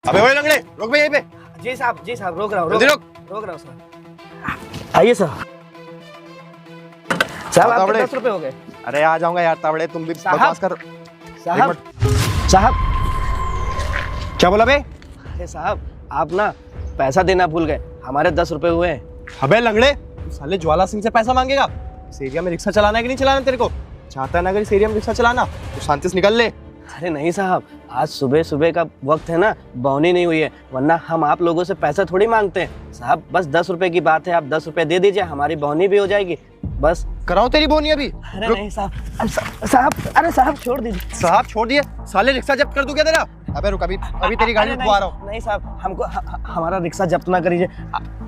अबे ओए लंगड़े, रुक बे यहीं पे। जी साहब रोक रहा हूँ जल्दी रोक रहा हूँ सर। आइए सर। साहब आपके 10 रुपए हो गए। अरे आ जाऊंगा यार तावड़े, तुम भी साहब। बकवास कर। साहब साहब क्या बोला बे? अरे साहब आप ना पैसा देना भूल गए, हमारे 10 रुपए हुए हैं। अबे लंगड़े, तू साले ज्वाला सिंह से पैसा मांगेगा? इस एरिया में रिक्शा चलाना है कि नहीं चलाना तेरे को? चाहता है ना अगर इस एरिया में रिक्शा चलाना तो शांति से निकल ले। अरे नहीं साहब, आज सुबह सुबह का वक्त है ना, बौनी नहीं हुई है, वरना हम आप लोगों से पैसा थोड़ी मांगते हैं। साहब बस 10 रुपए की बात है, आप 10 रुपए दे दीजिए, हमारी बौनी भी हो जाएगी बस। कराओ तेरी बोनी अभी। अरे नहीं साहब, अरे साहब छोड़ दीजिए। साहब छोड़ दिए, साले रिक्शा जब्त कर दूं क्या तेरा? अबे रुक, अभी तेरी गाड़ी रुकवा रहा हूँ। नहीं साहब, हमको हमारा रिक्शा जब्त ना करिए।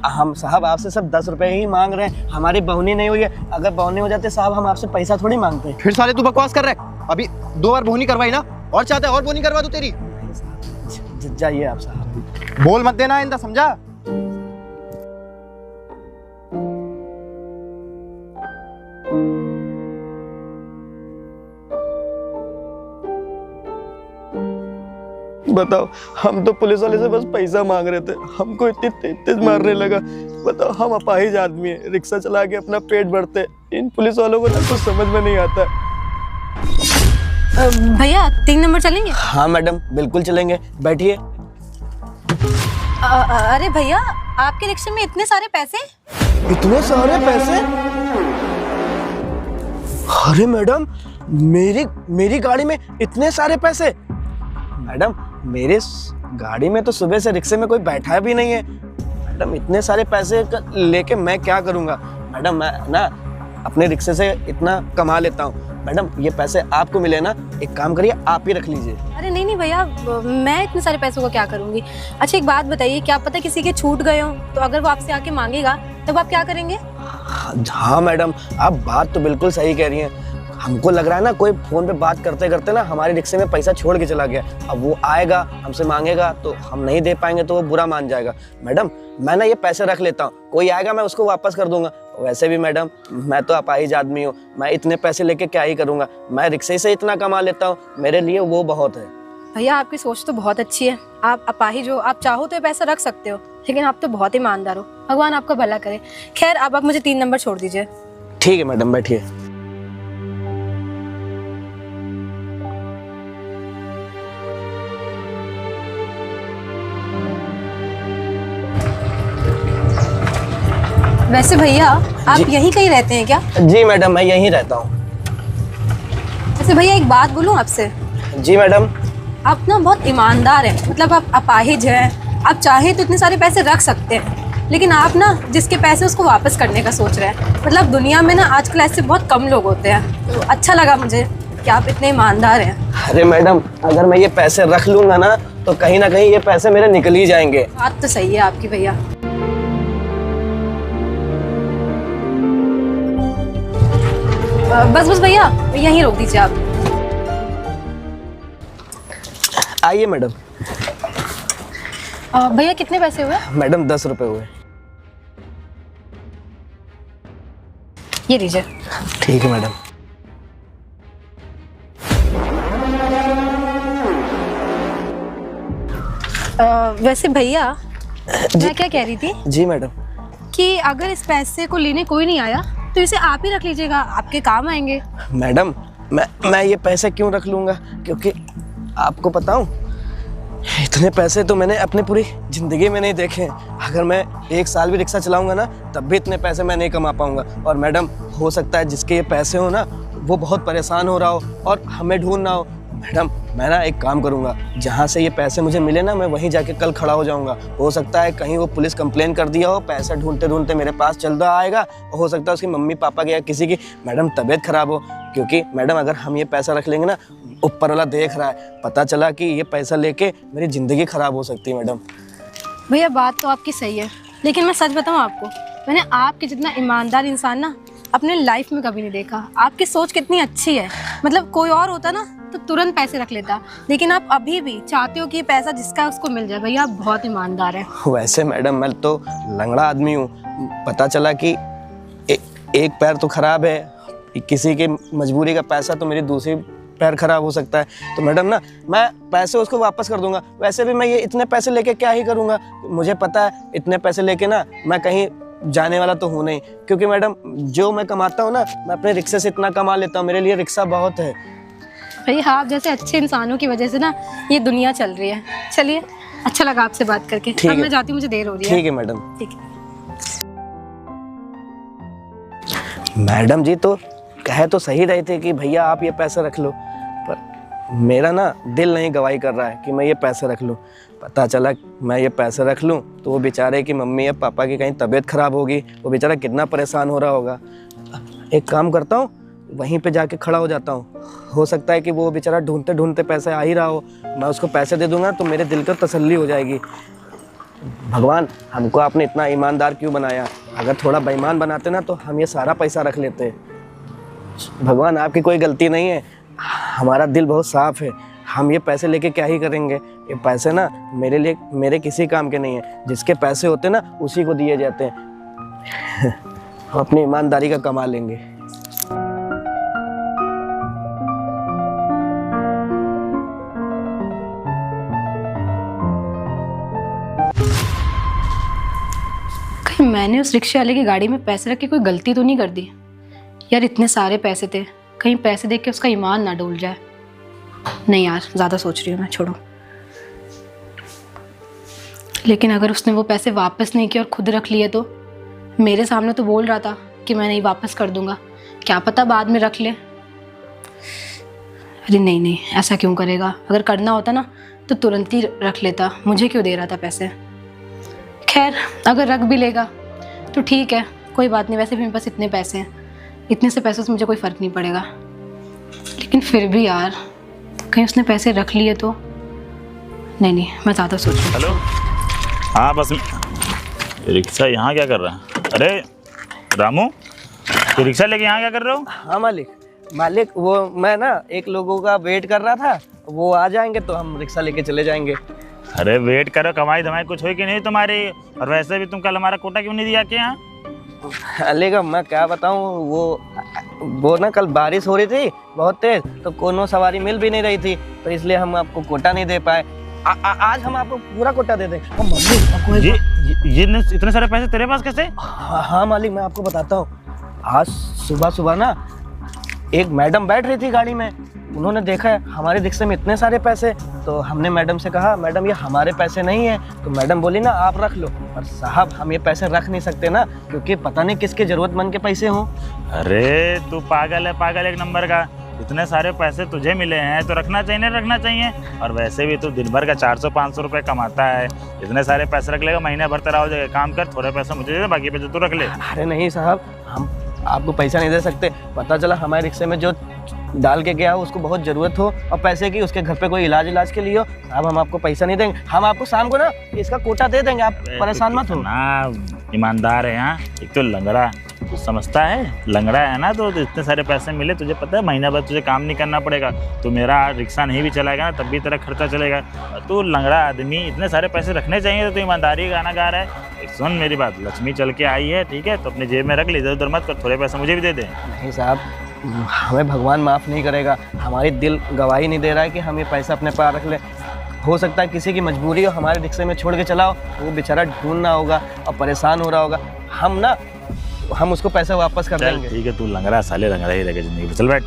हम साहब आपसे सब 10 रुपए ही मांग रहे हैं, हमारी बौनी नहीं हुई है। अगर बौनी हो जाते साहब हम आपसे पैसा थोड़ी मांगते हैं। फिर साले तू बकवास कर रहा है? अभी 2 बार बोनी करवाई ना, और चाहता है और बोनी करवा दूं तेरी? जाइए आप साहब। बोल मत देना इंदा, समझा? बताओ, हम तो पुलिस वाले से बस पैसा मांग रहे थे, हमको इतनी तेज मारने लगा। बताओ, हम अपाहिज आदमी है, रिक्शा चला के अपना पेट भरते, इन पुलिस वालों को ना कुछ समझ में नहीं आता। भैया 3 नंबर चलेंगे? हाँ मैडम बिल्कुल चलेंगे, बैठिए। अरे भैया, आपके रिक्शे में इतने सारे पैसे? इतने सारे पैसे? अरे मैडम, मेरी गाड़ी में इतने सारे पैसे? मैडम मेरे गाड़ी में तो सुबह से रिक्शे में कोई बैठा भी नहीं है। मैडम इतने सारे पैसे लेके मैं क्या करूँगा? मैडम मैं ना अपने रिक्शे से इतना कमा लेता हूँ। मैडम ये पैसे आपको मिले ना, एक काम करिए आप ही रख लीजिए। अरे नहीं भैया, मैं इतने सारे पैसों को क्या करूँगी? अच्छा एक बात बताइए, क्या पता किसी के छूट गए हो, तो अगर वो आपसे आके मांगेगा तब आप क्या करेंगे? हाँ मैडम, आप बात तो बिल्कुल सही कह रही हैं। हमको लग रहा है ना कोई फोन पे बात करते करते ना हमारे रिक्शे में पैसा छोड़ के चला गया। अब वो आएगा हमसे मांगेगा तो हम नहीं दे पाएंगे तो वो बुरा मान जाएगा। मैडम मैं ना ये पैसे रख लेता हूँ, कोई आएगा मैं उसको वापस कर दूंगा। वैसे भी मैडम मैं तो अपाहिज आदमी हूँ, मैं इतने पैसे लेके क्या ही करूँगा? मैं रिक्शे से इतना कमा लेता हूँ, मेरे लिए वो बहुत है। भैया आपकी सोच तो बहुत अच्छी है, आप अपाहिज हो, आप चाहो तो ये पैसा रख सकते हो, लेकिन आप तो बहुत ईमानदार हो, भगवान आपका भला करे। खैर अब आप मुझे 3 नंबर छोड़ दीजिए। ठीक है मैडम, बैठिए। वैसे भैया आप यहीं कहीं रहते हैं क्या? जी मैडम मैं यहीं रहता हूँ। वैसे भैया एक बात बोलूं आपसे? जी मैडम। आप ना बहुत ईमानदार हैं, मतलब आप अपाहिज हैं, आप चाहे तो इतने सारे पैसे रख सकते हैं, लेकिन आप ना जिसके पैसे उसको वापस करने का सोच रहे हैं। मतलब दुनिया में ना आजकल ऐसे बहुत कम लोग होते हैं, तो अच्छा लगा मुझे कि आप इतने ईमानदार हैं। अरे मैडम अगर मैं ये पैसे रख लूंगा ना तो कहीं ना कहीं ये पैसे मेरे निकल ही जाएंगे। बात तो सही है आपकी भैया। बस भैया यहीं रोक दीजिए आप। आइए मैडम। भैया कितने पैसे हुए? मैडम 10 रुपए हुए। ये लीजिए। ठीक है मैडम। वैसे भैया मैं क्या कह रही थी जी मैडम, कि अगर इस पैसे को लेने कोई नहीं आया तो इसे आप ही रख लीजिएगा, आपके काम आएंगे। मैडम मैं ये पैसे क्यों रख लूँगा? क्योंकि आपको बताऊं, इतने पैसे तो मैंने अपनी पूरी ज़िंदगी में नहीं देखे। अगर मैं 1 साल भी रिक्शा चलाऊंगा ना तब भी इतने पैसे मैं नहीं कमा पाऊंगा। और मैडम हो सकता है जिसके ये पैसे हो ना वो बहुत परेशान हो रहा हो और हमें ढूंढना हो। मैडम मैं ना एक काम करूंगा, जहाँ से ये पैसे मुझे मिले ना मैं वहीं जाके कल खड़ा हो जाऊंगा। हो सकता है कहीं वो पुलिस कंप्लेन कर दिया हो, पैसा ढूंढते ढूंढते मेरे पास चल रहा आएगा, और हो सकता है उसकी मम्मी पापा की या किसी की मैडम तबीयत खराब हो। क्योंकि मैडम अगर हम ये पैसा रख लेंगे ना, ऊपर वाला देख रहा है, पता चला कि ये पैसा लेके मेरी ज़िंदगी ख़राब हो सकती है। मैडम भैया बात तो आपकी सही है, लेकिन मैं सच बताऊं आपको, मैंने आपके जितना ईमानदार इंसान ना अपने लाइफ में कभी नहीं देखा। आपकी सोच कितनी अच्छी है, मतलब कोई और होता ना तो तुरंत पैसे रख लेता, लेकिन आप अभी भी चाहते हो कि पैसा जिसका है उसको मिल जाए। भैया आप बहुत ईमानदार हैं। वैसे मैडम मैं तो लंगड़ा आदमी हूँ, पता चला कि एक पैर तो खराब है, किसी की मजबूरी का पैसा तो मेरी दूसरी पैर खराब हो सकता है। तो मैडम ना मैं पैसे उसको वापस कर दूंगा। वैसे भी मैं ये इतने पैसे लेके क्या ही करूँगा, मुझे पता है इतने पैसे लेके ना मैं कहीं जाने वाला तो हूँ नहीं, क्योंकि मैडम जो मैं कमाता हूँ ना मैं अपने रिक्शे से इतना कमा लेता हूँ, मेरे लिए रिक्शा बहुत है। भैया आप जैसे अच्छे इंसानों की वजह से ना ये दुनिया चल रही है। चलिए, अच्छा लगा आपसे बात करके। ठीक अब है। मैं जाती हूँ, मुझे देर हो रही है। ठीक है मैडम। ठीक है। मैडम जी तो कहे तो सही रहे थे कि भैया आप ये पैसे रख लो, पर मेरा ना दिल नहीं गवाही कर रहा है कि मैं ये पैसे रख लूँ। पता चला मैं ये पैसे रख लूँ तो वो बेचारे की मम्मी या पापा की कहीं तबीयत खराब होगी, वो बेचारा कितना परेशान हो रहा होगा। एक काम करता हूँ, वहीं पे जाके खड़ा हो जाता हूँ, हो सकता है कि वो बेचारा ढूंढते ढूंढते पैसे आ ही रहा हो, मैं उसको पैसे दे दूंगा तो मेरे दिल को तसल्ली हो जाएगी। भगवान हमको आपने इतना ईमानदार क्यों बनाया, अगर थोड़ा बेईमान बनाते ना तो हम ये सारा पैसा रख लेते। भगवान आपकी कोई गलती नहीं है, हमारा दिल बहुत साफ है, हम ये पैसे लेके क्या ही करेंगे। ये पैसे ना मेरे लिए मेरे किसी काम के नहीं है, जिसके पैसे होते ना उसी को दिए जाते हैं। हम अपनी ईमानदारी का कमा लेंगे। कहीं मैंने उस रिक्शे वाले की गाड़ी में पैसे रख के कोई गलती तो नहीं कर दी? यार इतने सारे पैसे थे, कहीं पैसे देख के उसका ईमान ना डूल जाए। नहीं यार, ज़्यादा सोच रही हूँ मैं, छोड़ो। लेकिन अगर उसने वो पैसे वापस नहीं किए और खुद रख लिए तो? मेरे सामने तो बोल रहा था कि मैं नहीं वापस कर दूंगा, क्या पता बाद में रख ले। अरे नहीं नहीं, ऐसा क्यों करेगा? अगर करना होता ना तो तुरंत ही रख लेता, मुझे क्यों दे रहा था पैसे। खैर अगर रख भी लेगा तो ठीक है, कोई बात नहीं, वैसे भी मेरे पास इतने पैसे हैं, इतने से पैसों से मुझे कोई फ़र्क नहीं पड़ेगा। लेकिन फिर भी यार, कहीं उसने पैसे रख लिए तो? नहीं नहीं, मैं ज़्यादा सोच रही हूँ। हेलो, हाँ बस रिक्शा यहाँ क्या कर रहा है? अरे रामू, ये रिक्शा लेके यहाँ क्या कर रहे हो? हाँ मालिक वो मैं ना एक लोगों का वेट कर रहा था, वो आ जाएंगे तो हम रिक्शा लेके चले जाएंगे। अरे वेट करो, कमाई धमाई कुछ हुई कि नहीं तुम्हारी? और वैसे भी तुम कल हमारा कोटा क्यों नहीं दिया के यहाँ? अलेगा मैं क्या बताऊँ, वो ना कल बारिश हो रही थी बहुत तेज, तो कोनो सवारी मिल भी नहीं रही थी, तो इसलिए हम आपको कोटा नहीं दे पाए। आज हम आपको पूरा कोटा दे देंगे। मम्मी आपको ये इतने सारे पैसे तेरे पास कैसे? हाँ मालिक, मैं आपको बताता हूँ। आज सुबह ना एक मैडम बैठ रही थी गाड़ी में, उन्होंने देखा है हमारे रिक्शे में इतने सारे पैसे, तो हमने मैडम से कहा मैडम ये हमारे पैसे नहीं है, तो मैडम बोली ना आप रख लो। और साहब हम ये पैसे रख नहीं सकते ना, क्योंकि पता नहीं किसके जरूरतमंद के पैसे हों। अरे तू पागल है, पागल एक नंबर का। इतने सारे पैसे तुझे मिले हैं तो रखना चाहिए ना रखना चाहिए। और वैसे भी तू दिन भर का 400-500 रुपये कमाता है, इतने सारे पैसे रख लेगा, महीने भर तेरा हो जाएगा। काम कर, थोड़े पैसे मुझे दे दे, बाकी पैसे तू रख ले। अरे नहीं साहब, हम आपको पैसा नहीं दे सकते। पता चला हमारे रिक्शे में जो डाल के गया हो उसको बहुत ज़रूरत हो और पैसे की, उसके घर पे कोई इलाज के लिए हो। साहब हम आपको पैसा नहीं देंगे, हम आपको शाम को ना इसका कोटा दे देंगे, आप परेशान मत हो। ना ईमानदार है यहाँ, एक तो लंगड़ा, तू समझता है लंगड़ा है ना, तो इतने सारे पैसे मिले, तुझे पता है महीना भर तुझे काम नहीं करना पड़ेगा, तो मेरा रिक्शा नहीं भी चलाएगा ना तब भी तेरा खर्चा चलेगा। तू लंगड़ा आदमी, इतने सारे पैसे रखने चाहिए, तो तू ईमानदारी गाना गा रहा है। सुन मेरी बात, लक्ष्मी चल के आई है, ठीक है, तो अपने जेब में रख ले, इधर उधर मत कर, थोड़े पैसे मुझे भी दे दे। नहीं साहब, हमें भगवान माफ़ नहीं करेगा, हमारी दिल गवाही नहीं दे रहा है कि हम ये पैसा अपने पास रख लें। हो सकता है किसी की मजबूरी हो, हमारे रिक्शे में छोड़ के चलाओ, वो बेचारा ढूंढना होगा और परेशान हो रहा होगा, हम उसको पैसा वापस कर देंगे। ठीक है, तू लंगड़ा, साले लंगड़ा ही रहेगा जिंदगी में। चल बैठ,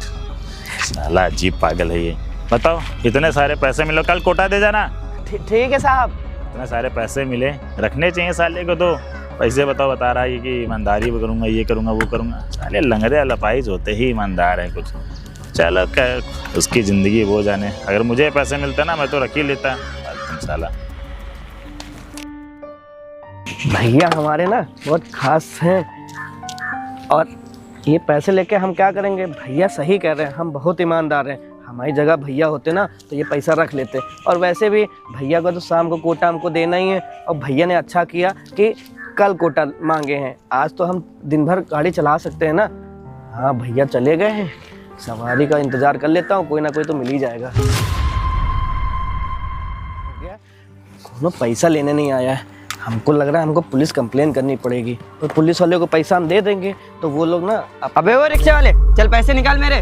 साला अजीब पागल है ये। बताओ इतने सारे पैसे मिले, कल कोटा दे जाना। ठीक है साहब। इतने सारे पैसे मिले, रखने चाहिए साले को। तो पैसे बताओ, बता रहा है कि ईमानदारी भी करूँगा, ये करूँगा, वो करूँगा। साले लंगड़े लपाइज होते ही ईमानदार है कुछ। चलो उसकी ज़िंदगी वो जाने, अगर मुझे पैसे मिलते ना मैं तो रख ही लेता। तुम साला भैया हमारे ना बहुत खास हैं, और ये पैसे लेके हम क्या करेंगे? भैया सही कह रहे हैं, हम बहुत ईमानदार हैं। हमारी जगह भैया होते ना तो ये पैसा रख लेते। और वैसे भी भैया को तो शाम को कोटा हमको देना ही है, और भैया ने अच्छा किया कि कल कोटा मांगे हैं, आज तो हम दिन भर गाड़ी चला सकते हैं ना। हाँ भैया चले गए हैं, सवारी का इंतज़ार कर लेता हूँ, कोई ना कोई तो मिल ही जाएगा। कोनो पैसा लेने नहीं आया है, हमको लग रहा है हमको पुलिस कंप्लेन करनी पड़ेगी, तो पुलिस वाले को पैसा हम दे देंगे तो वो लोग ना। अबे वो रिक्शा वाले, चल पैसे निकाल मेरे।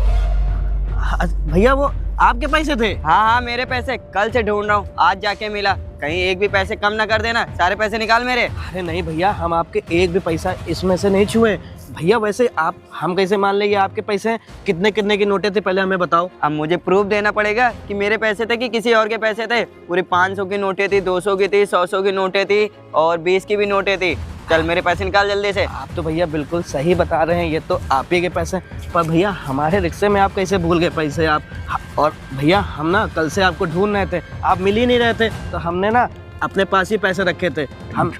भैया वो आपके पैसे थे? हाँ हाँ मेरे पैसे, कल से ढूंढ रहा हूँ, आज जाके मिला। कहीं एक भी पैसे कम ना कर देना, सारे पैसे निकाल मेरे। अरे नहीं भैया, हम आपके एक भी पैसा इसमें से नहीं छुए भैया। वैसे आप हम कैसे मान लें ये आपके पैसे हैं? कितने कितने के नोटे थे पहले हमें बताओ। अब मुझे प्रूफ देना पड़ेगा कि मेरे पैसे थे कि किसी और के पैसे थे। पूरी 500 की नोटें थी, 200 की थी, 100 की नोटें थी और 20 की भी नोटें थी। चल मेरे पैसे निकाल जल्दी से। आप तो भैया बिल्कुल सही बता रहे हैं, ये तो आप ही के पैसे। पर भैया हमारे रिक्शे में आप कैसे भूल गए पैसे आप? और भैया हम ना कल से आपको ढूंढ रहे थे, आप मिल ही नहीं रहे थे, तो हमने ना अपने पास ही पैसे रखे थे। हम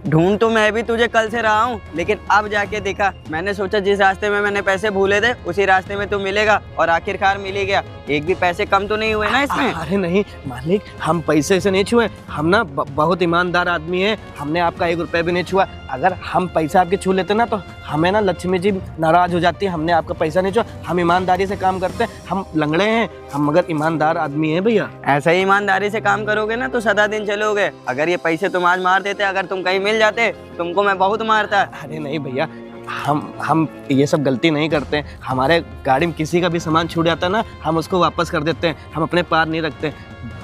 ढूंढ तो मैं भी तुझे कल से रहा हूँ, लेकिन अब जाके देखा, मैंने सोचा जिस रास्ते में मैंने पैसे भूले थे उसी रास्ते में तू मिलेगा, और आखिरकार मिल ही गया। एक भी पैसे कम तो नहीं हुए ना इसमें? अरे नहीं मालिक, हम पैसे से नहीं छुए, हम ना बहुत ईमानदार आदमी हैं, हमने आपका 1 रुपया भी नहीं छुआ। अगर हम पैसा आपके छू लेते ना तो हमें ना लक्ष्मी जी नाराज हो जाती है। हमने आपका पैसा नहीं छुआ, हम ईमानदारी से काम करते हैं, हम लंगड़े हैं, हम मगर ईमानदार आदमी हैं भैया। ऐसा ही ईमानदारी से काम करोगे ना तो सदा दिन चलोगे। अगर ये पैसे तुम आज मार देते, अगर तुम कहीं मिल जाते, तुमको मैं बहुत मारता। अरे नहीं भैया, हम ये सब गलती नहीं करते। हमारे गाड़ी में किसी का भी सामान छूट जाता है ना, हम उसको वापस कर देते हैं, हम अपने पास नहीं रखते।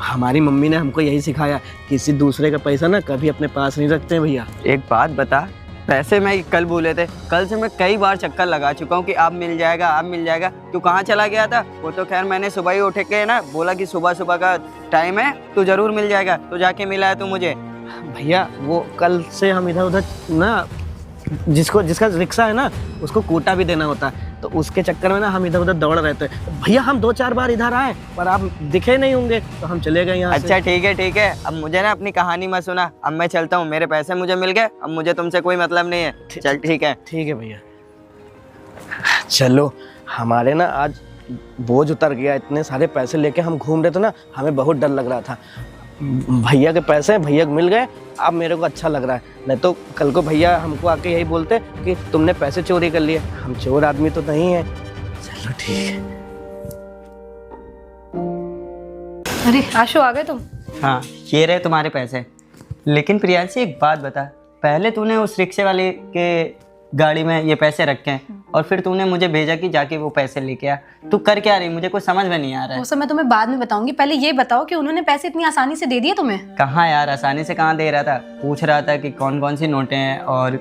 हमारी मम्मी ने हमको यही सिखाया, किसी दूसरे का पैसा ना कभी अपने पास नहीं रखते भैया। एक बात बता, पैसे मैं कल भूले थे, कल से मैं कई बार चक्कर लगा चुका हूँ कि अब मिल जाएगा, अब मिल जाएगा। तू कहाँ चला गया था? वो तो खैर मैंने सुबह ही उठ के ना बोला कि सुबह सुबह का टाइम है, तू जरूर मिल जाएगा, तो जाके मिला है तू मुझे। भैया वो कल से हम इधर उधर ना, जिसका रिक्शा है ना उसको कोटा भी देना होता है, तो उसके चक्कर में ना हम इधर उधर दौड़ रहे थे। भैया हम 2-4 बार इधर आए पर आप दिखे नहीं होंगे, तो हम चले गए यहाँ से। अच्छा ठीक है, अब मुझे ना अपनी कहानी मत सुना, अब मैं चलता हूँ, मेरे पैसे मुझे मिल गए, अब मुझे तुमसे कोई मतलब नहीं है। चल ठीक है भैया। चलो हमारे ना आज बोझ उतर गया, इतने सारे पैसे लेके हम घूम रहे थे ना, हमें बहुत डर लग रहा था। भैया के पैसे भैया को मिल गए, अब मेरे को अच्छा लग रहा है। नहीं तो कल को भैया हमको आके यही बोलते कि तुमने पैसे चोरी कर लिए। हम चोर आदमी तो नहीं है। चलो ठीक है। अरे आशु, आ गए तुम? हाँ ये रहे तुम्हारे पैसे। लेकिन प्रियांशी एक बात बता, पहले तूने उस रिक्शे वाले के गाड़ी में ये पैसे रखे हैं और फिर तूने मुझे भेजा कि जाके वो पैसे लेके आ। तू कर क्या रही, मुझे कुछ समझ में नहीं आ रहा है। वो सब मैं तुम्हें बाद में बताऊंगी, पहले ये बताओ कि उन्होंने पैसे इतनी आसानी से दे दिए तुम्हें? कहाँ यार, आसानी से कहाँ दे रहा था। पूछ रहा था कि कौन कौन सी नोटें हैं और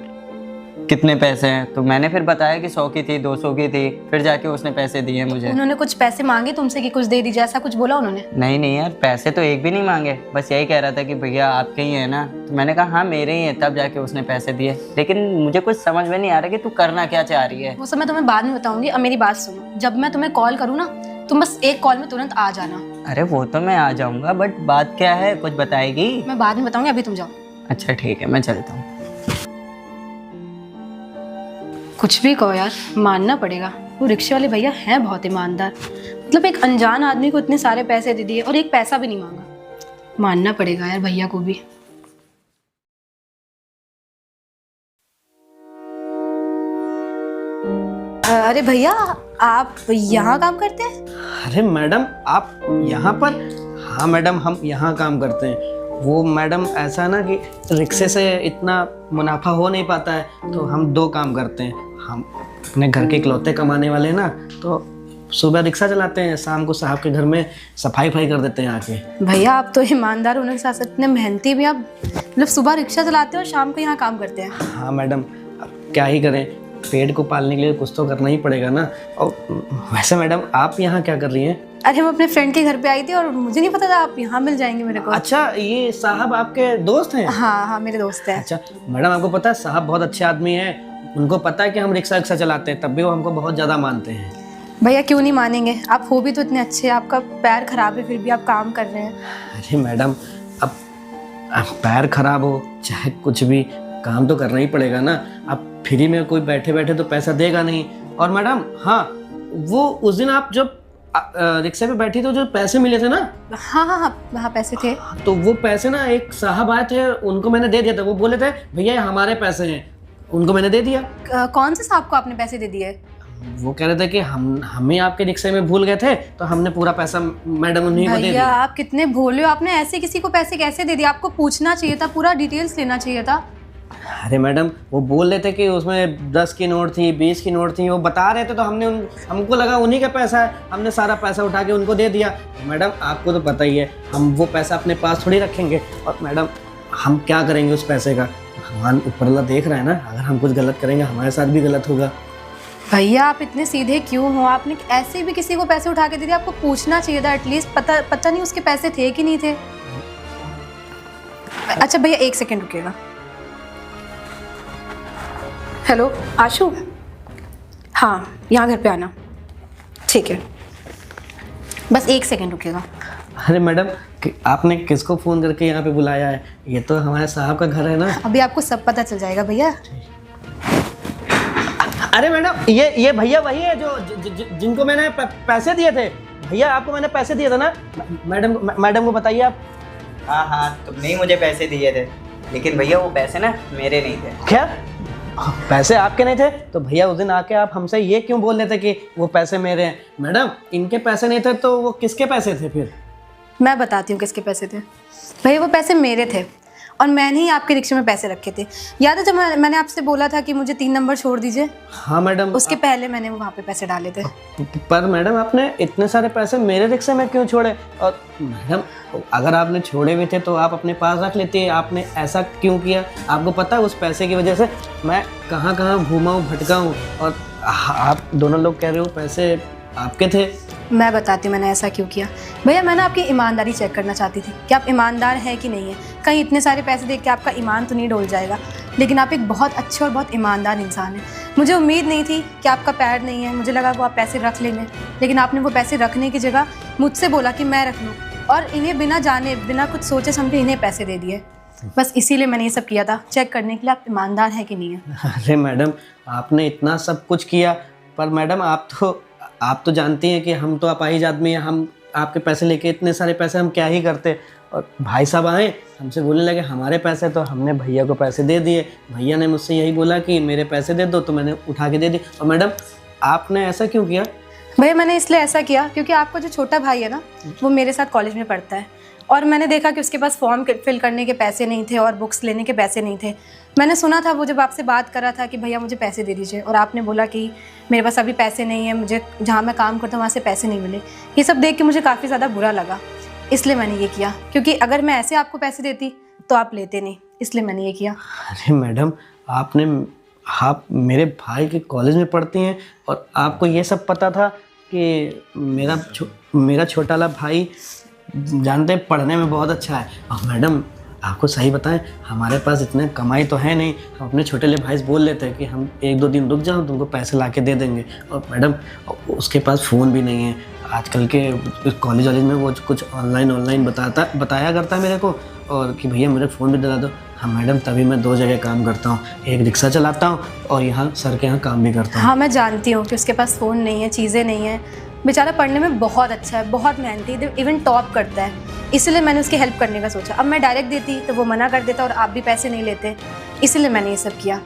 कितने पैसे हैं, तो मैंने फिर बताया कि 100 की थी, 200 की थी, फिर जाके उसने पैसे दिए मुझे। उन्होंने कुछ पैसे मांगे तुमसे कि कुछ दे दीजिए, ऐसा कुछ बोला उन्होंने? नहीं यार, पैसे तो एक भी नहीं मांगे, बस यही कह रहा था कि भैया आपके ही है ना, तो मैंने कहा हाँ मेरे ही है, तब जाके उसने पैसे दिए। लेकिन मुझे कुछ समझ में नहीं आ रहा कि तू करना क्या चाह रही है। वो सब मैं तुम्हें बाद में बताऊंगी, अब मेरी बात सुनो। जब मैं तुम्हें कॉल करूँ ना, तुम बस एक कॉल में तुरंत आ जाना। अरे वो तो मैं आ जाऊंगा, बट बात क्या है, कुछ बताएगी? मैं बाद में बताऊंगी, अभी तुम जाओ। अच्छा ठीक है, मैं चलता हूँ। कुछ भी कहो यार, मानना पड़ेगा, वो रिक्शे वाले भैया हैं बहुत ईमानदार। मतलब एक अनजान आदमी को इतने सारे पैसे दे दिए और एक पैसा भी नहीं मांगा। मानना पड़ेगा यार भैया को भी। अरे भैया, आप यहाँ काम करते हैं? अरे मैडम आप यहाँ पर? हाँ मैडम, हम यहाँ काम करते हैं। वो मैडम ऐसा है ना कि रिक्शे से इतना मुनाफा हो नहीं पाता है, तो हम 2 काम करते हैं। हम अपने घर के इकलौते कमाने वाले हैं ना, तो सुबह रिक्शा चलाते हैं, शाम को साहब के घर में सफाई कर देते हैं आके। भैया आप तो ईमानदार होने के साथ साथ इतने मेहनती भी। आप मतलब सुबह रिक्शा चलाते हैं और शाम को यहाँ काम करते हैं? हाँ मैडम, अब क्या ही करें, पेट को पालने के लिए कुछ तो करना ही पड़ेगा ना। और वैसे मैडम आप यहाँ क्या कर रही हैं? अरे मैं अपने फ्रेंड के घर पे आई थी और मुझे नहीं पता था आप यहाँ मिल जाएंगे मेरे को। अच्छा, ये साहब आपके दोस्त हैं? हाँ मेरे दोस्त हैं। अच्छा मैडम, आपको पता है साहब बहुत अच्छे आदमी हैं, उनको पता है कि हम रिक्शा चलाते हैं, तब भी वो हमको बहुत ज़्यादा मानते हैं। भैया क्यों नहीं मानेंगे, आप हो भी तो इतने अच्छे, आपका पैर खराब है फिर भी आप काम कर रहे हैं। अरे मैडम, अब पैर खराब हो चाहे कुछ भी, काम तो करना ही पड़ेगा ना। अब फ्री में कोई बैठे बैठे तो पैसा देगा नहीं। और मैडम हाँ, वो उस दिन आप जब रिक्शे पे बैठी तो जो पैसे मिले थे ना? हाँ पैसे थे। तो वो पैसे ना एक साहब आए थे, उनको मैंने दे दिया था। वो बोले थे भैया हमारे पैसे हैं, उनको मैंने दे दिया। कौन से साहब को आपने पैसे दे दिए? वो कह रहे थे कि हमें आपके रिक्शे में भूल गए थे, तो हमने पूरा पैसा मैडम उन्हीं को दे दिया। भैया आप कितने भोले हो, आपने ऐसे किसी को पैसे कैसे दे दिए? आपको पूछना चाहिए था, पूरा डिटेल्स लेना चाहिए था। अरे मैडम, वो बोल रहे थे कि उसमें 10 की नोट थी, 20 की नोट थी, वो बता रहे थे तो हमको लगा उन्हीं का पैसा है, हमने सारा पैसा उठा के उनको दे दिया। मैडम आपको तो पता ही है, हम वो पैसा अपने पास थोड़ी रखेंगे। और मैडम हम क्या करेंगे उस पैसे का, भगवान ऊपर वाला देख रहा है ना, अगर हम कुछ गलत करेंगे हमारे साथ भी गलत होगा। भैया आप इतने सीधे क्यों हो? आपने ऐसे भी किसी को पैसे उठा के दे दिए, आपको पूछना चाहिए था एटलीस्ट। पता नहीं उसके पैसे थे कि नहीं थे। अच्छा भैया 1 सेकंड रुकिएगा। हेलो आशु, हाँ यहाँ घर पे आना। ठीक है, बस 1 सेकंड रुकिएगा। अरे मैडम आपने किसको फ़ोन करके यहाँ पे बुलाया है? ये तो हमारे साहब का घर है ना। अभी आपको सब पता चल जाएगा भैया। अरे मैडम ये भैया वही है जो जिनको मैंने पैसे दिए थे। भैया आपको मैंने पैसे दिए थे ना। मैडम को बताइए आप। हाँ तुमने ही मुझे पैसे दिए थे, लेकिन भैया वो पैसे ना मेरे नहीं थे। क्या पैसे आपके नहीं थे? तो भैया उस दिन आके आप हमसे ये क्यों बोल रहे थे कि वो पैसे मेरे हैं? मैडम इनके पैसे नहीं थे तो वो किसके पैसे थे फिर? मैं बताती हूँ किसके पैसे थे। भैया वो पैसे मेरे थे और मैंने ही आपके रिक्शे में पैसे रखे थे। याद है जब मैंने आपसे बोला था कि मुझे 3 नंबर छोड़ दीजिए? हाँ मैडम। उसके पहले मैंने वहाँ पे पैसे डाले थे। पर मैडम आपने इतने सारे पैसे मेरे रिक्शे में क्यों छोड़े? और मैडम अगर आपने छोड़े भी थे तो आप अपने पास रख लेते। आपने ऐसा क्यों किया? आपको पता है उस पैसे की वजह से मैं कहाँ कहाँ घूमा हूँ, भटका हूँ। और आप दोनों लोग कह रहे हो पैसे आपके थे। मैं बताती हूँ मैंने ऐसा क्यों किया। भैया मैंने आपकी ईमानदारी चेक करना चाहती थी कि आप ईमानदार हैं कि नहीं है। कहीं इतने सारे पैसे देख के आपका ईमान तो नहीं डोल जाएगा। लेकिन आप एक बहुत अच्छे और बहुत ईमानदार इंसान हैं। मुझे उम्मीद नहीं थी कि आपका पैर नहीं है। मुझे लगा वो आप पैसे रख लेंगे, लेकिन आपने वो पैसे रखने की जगह मुझसे बोला कि मैं रख लूँ, और इन्हें बिना जाने बिना कुछ सोचे समझे इन्हें पैसे दे दिए। बस इसीलिए मैंने ये सब किया था, चेक करने के लिए आप ईमानदार हैं कि नहीं है। अरे मैडम आपने इतना सब कुछ किया, पर मैडम आप तो जानती हैं कि हम तो अपाहिज आदमी हैं। हम आपके पैसे लेके इतने सारे पैसे हम क्या ही करते। और भाई साहब आए हमसे बोलने लगे हमारे पैसे, तो हमने भैया को पैसे दे दिए। भैया ने मुझसे यही बोला कि मेरे पैसे दे दो, तो मैंने उठा के दे दी। और मैडम आपने ऐसा क्यों किया? भैया मैंने इसलिए ऐसा किया क्योंकि आपका जो छोटा भाई है ना, वो मेरे साथ कॉलेज में पढ़ता है, और मैंने देखा कि उसके पास फॉर्म फिल करने के पैसे नहीं थे और बुक्स लेने के पैसे नहीं थे। मैंने सुना था वो जब आपसे बात कर रहा था कि भैया मुझे पैसे दे दीजिए, और आपने बोला कि मेरे पास अभी पैसे नहीं है, मुझे जहाँ मैं काम करता हूँ वहाँ से पैसे नहीं मिले। ये सब देख के मुझे काफ़ी ज़्यादा बुरा लगा, इसलिए मैंने ये किया। क्योंकि अगर मैं ऐसे आपको पैसे देती तो आप लेते नहीं, इसलिए मैंने ये किया। अरे मैडम आप मेरे भाई के कॉलेज में पढ़ती हैं और आपको ये सब पता था कि मेरा छोटा वाला भाई जानते हैं पढ़ने में बहुत अच्छा है। और मैडम आपको सही बताएं, हमारे पास इतने कमाई तो है नहीं। हम अपने छोटे ले भाई से बोल लेते हैं कि हम 1-2 दिन रुक जाओ, तुमको पैसे ला के दे देंगे। और मैडम उसके पास फ़ोन भी नहीं है। आजकल के कॉलेज में वो कुछ ऑनलाइन बताया करता है मेरे को, और कि भैया मेरे फ़ोन भी दिला दो। हाँ मैडम तभी मैं 2 जगह काम करता हूँ, एक रिक्शा चलाता हूँ और यहाँ सर के यहाँ काम भी करता हूँ। हाँ मैं जानती हूँ कि उसके पास फ़ोन नहीं है, चीज़ें नहीं है। बेचारा पढ़ने में बहुत अच्छा है, बहुत मेहनती है, इवन टॉप करता है। इसलिए मैंने उसकी हेल्प करने का सोचा। अब मैं डायरेक्ट देती तो वो मना कर देता और आप भी पैसे नहीं लेते, इसलिए मैंने ये सब किया।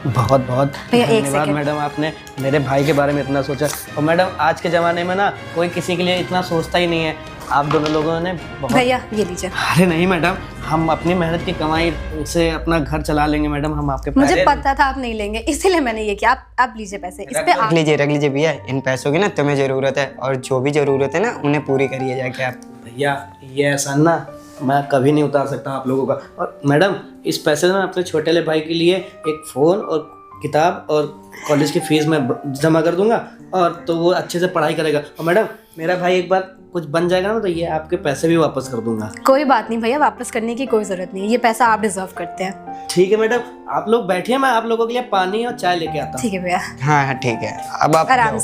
बहुत बहुत एक धन्यवाद मैडम, आपने मेरे भाई के बारे में इतना सोचा। और मैडम आज के ज़माने में ना कोई किसी के लिए इतना सोचता ही नहीं है। आप दोनों लोगों ने बहुत। भैया ये लीजिए। अरे नहीं मैडम, हम अपनी मेहनत की कमाई से अपना घर चला लेंगे मैडम। हम आपके मुझे पता था आप नहीं लेंगे, इसीलिए मैंने ये किया। आप लीजिए पैसे, इस पे रख लीजिए भैया। इन पैसों की ना तुम्हें ज़रूरत है, और जो भी ज़रूरत है ना उन्हें पूरी करिए जाके आप। भैया ये एहसान ना मैं कभी नहीं उतार सकता आप लोगों का। और मैडम इस पैसे में अपने छोटे ले भाई के लिए एक फ़ोन और किताब और कॉलेज की फीस मैं जमा कर दूंगा, और तो वो अच्छे से पढ़ाई करेगा। और मैडम मेरा भाई एक बार कुछ बन जाएगा ना तो ये आपके पैसे भी वापस कर दूंगा। कोई बात नहीं भैया, वापस करने की कोई ज़रूरत नहीं है, ये पैसा आप डिजर्व करते हैं। ठीक है मैडम, आप लोग बैठिए, मैं आप लोगों के लिए पानी और चाय लेके आता हूँ। ठीक है भैया। हाँ ठीक है, अब आप आराम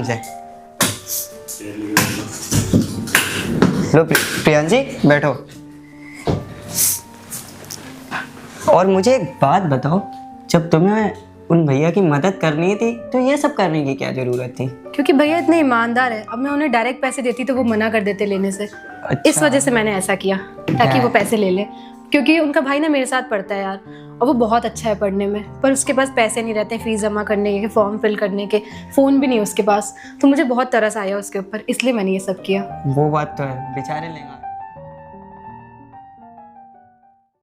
से लो प्रियांशी बैठो। और मुझे एक बात बताओ, जब तुम्हें उन भैया की मदद करनी थी तो ये सब करने की क्या जरूरत थी? क्योंकि भैया इतने ईमानदार है। अब मैं उन्हें डायरेक्ट पैसे देती तो वो मना कर देते लेने से। इस वजह से मैंने ऐसा किया ताकि वो पैसे ले ले। क्योंकि उनका भाई ना मेरे साथ पढ़ता है यार, और वो बहुत अच्छा है पढ़ने में, पर उसके पास पैसे नहीं रहते फीस जमा करने के, फॉर्म फिल करने के, फ़ोन भी नहीं उसके पास। तो मुझे बहुत तरस आया उसके ऊपर, इसलिए मैंने ये सब किया। वो बात तो है, बेचारे लेंगे।